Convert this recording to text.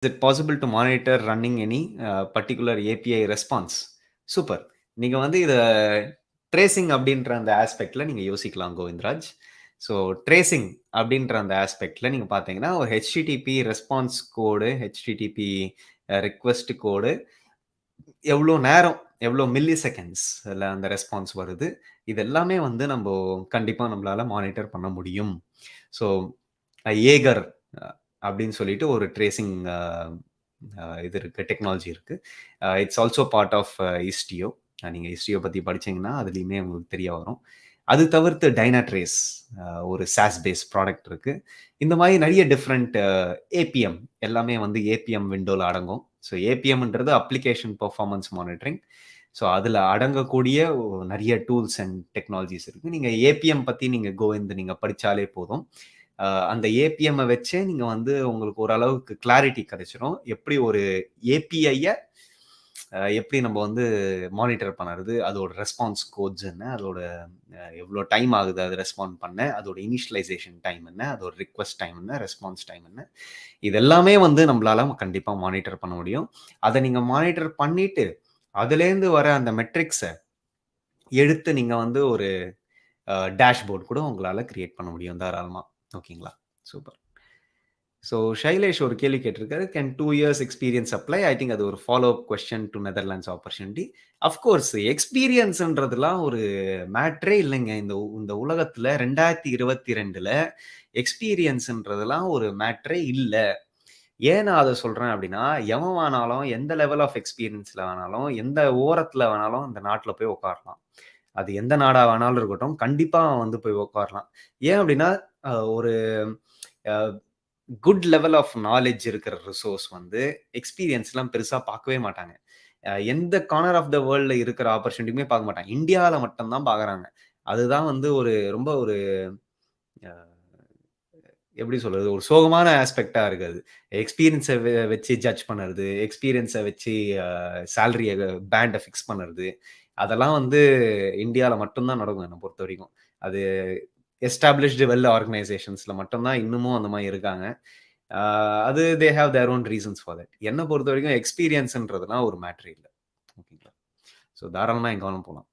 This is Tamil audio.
Is it possible to monitor running any particular API response? Super. நீங்க வந்து இத ட்ரேசிங் அப்படின்ற அந்த ஆஸ்பெக்ட்ல நீங்க யோசிக்கலாம் கோவிந்தராஜ். ஸோ ட்ரேசிங் அப்படின்ற அந்த ஆஸ்பெக்ட்ல நீங்க பார்த்தீங்கன்னா, ஒரு HTTP ரெஸ்பான்ஸ் கோடு, HTTP ரிக்வெஸ்ட் கோடு எவ்வளோ நேரம், எவ்வளோ மில்லி செகண்ட்ஸ்ல அந்த ரெஸ்பான்ஸ் வருது. இது எல்லாமே வந்து நம்போ கண்டிப்பா நம்மளால மானிட்டர் பண்ண முடியும். ஸோ ஏகர் அப்படின்னு சொல்லிட்டு ஒரு ட்ரேசிங் இது இருக்கு, டெக்னாலஜி இருக்கு. It's also part of Istio. நீங்க இஸ்டியோ பத்தி படிச்சீங்கன்னா அதுலயுமே உங்களுக்கு தெரிய வரும். அது தவிர்த்து டைனாட்ரேஸ் ஒரு சாஸ் பேஸ் ப்ராடக்ட் இருக்கு. இந்த மாதிரி நிறைய டிஃப்ரெண்ட் ஏபிஎம் எல்லாமே வந்து ஏபிஎம் விண்டோல அடங்கும். ஸோ ஏபிஎம்ன்றது அப்ளிகேஷன் பெர்ஃபார்மன்ஸ் மானிட்டரிங். ஸோ அதில் அடங்கக்கூடிய நிறைய டூல்ஸ் அண்ட் டெக்னாலஜிஸ் இருக்கு. நீங்க ஏபிஎம் பத்தி நீங்க கோவிந்த் நீங்க படிச்சாலே போதும். அந்த ஏபிஎம்மை வச்சே நீங்க வந்து உங்களுக்கு ஓரளவுக்கு கிளாரிட்டி கிடைச்சிரும். எப்படி ஒரு ஏபிஐயை எப்படி நம்ம வந்து மானிட்டர் பண்ணுறது, அதோட ரெஸ்பான்ஸ் கோட்ஸ் என்ன, அதோட எவ்வளோ டைம் ஆகுது அது ரெஸ்பாண்ட் பண்ண, அதோட இனிஷியலைசேஷன் டைம் என்ன, அதோட ரிக்வெஸ்ட் டைம் என்ன, ரெஸ்பான்ஸ் டைம் என்ன, இது எல்லாமே வந்து நம்மளால கண்டிப்பாக மானிட்டர் பண்ண முடியும். அதை நீங்கள் மானிட்டர் பண்ணிட்டு அதுலேருந்து வர அந்த மெட்ரிக்ஸை எடுத்து நீங்கள் வந்து ஒரு டேஷ்போர்ட் கூட உங்களால் கிரியேட் பண்ண முடியும் தாராளமாக. ஓகேங்களா? சூப்பர். ஸோ ஷைலேஷ் ஒரு கேள்வி கேட்டிருக்காரு, can 2 years experience apply? I think அது ஒரு follow up question to Netherlands opportunity. Of course எக்ஸ்பீரியன்ஸ்ன்றதுலாம் ஒரு மேட்ரே இல்லைங்க இந்த உலகத்தில். 2022 எக்ஸ்பீரியன்ஸ்ன்றதுலாம் ஒரு மேட்ரே இல்லை. ஏன் நான் அதை சொல்கிறேன் அப்படின்னா, எவன் வேணாலும் எந்த லெவல் ஆஃப் எக்ஸ்பீரியன்ஸில் வேணாலும் எந்த ஓரத்தில் வேணாலும் இந்த நாட்டில் போய் உட்காரலாம். அது எந்த நாடாக வேணாலும் இருக்கட்டும், கண்டிப்பாக வந்து போய் உட்காரலாம். ஏன் அப்படின்னா ஒரு குட் லெவல் ஆஃப் நாலேஜ் இருக்கிற ரிசோர்ஸ் வந்து எக்ஸ்பீரியன்ஸ்லாம் பெருசாக பார்க்கவே மாட்டாங்க. எந்த கார்னர் ஆஃப் த வேர்ல்டில் இருக்கிற ஆப்பர்ச்சுனிட்டியுமே பார்க்க மாட்டாங்க. இந்தியாவில் மட்டும்தான் பார்க்குறாங்க. அதுதான் வந்து ஒரு ரொம்ப ஒரு எப்படி சொல்கிறது, ஒரு சோகமான ஆஸ்பெக்டாக இருக்குது. எக்ஸ்பீரியன்ஸை வச்சு ஜட்ஜ் பண்ணுறது, எக்ஸ்பீரியன்ஸை வச்சு சேலரியை பேண்டை ஃபிக்ஸ் பண்ணுறது, அதெல்லாம் வந்து இந்தியாவில் மட்டும்தான் நடக்கும் என்னை பொறுத்த வரைக்கும். அது எஸ்டாப்ளிஷ்டு வெல் ஆர்கனைசேஷன்ஸில் மட்டும்தான் இன்னமும் அந்த மாதிரி இருக்காங்க. அது they have their own reasons for that. என்னை பொறுத்த வரைக்கும் எக்ஸ்பீரியன்ஸ்ன்றதுலாம் ஒரு மேட்ரு இல்லை. ஓகேங்களா? ஸோ தாராளமாக எங்கே வேணும் போகலாம்.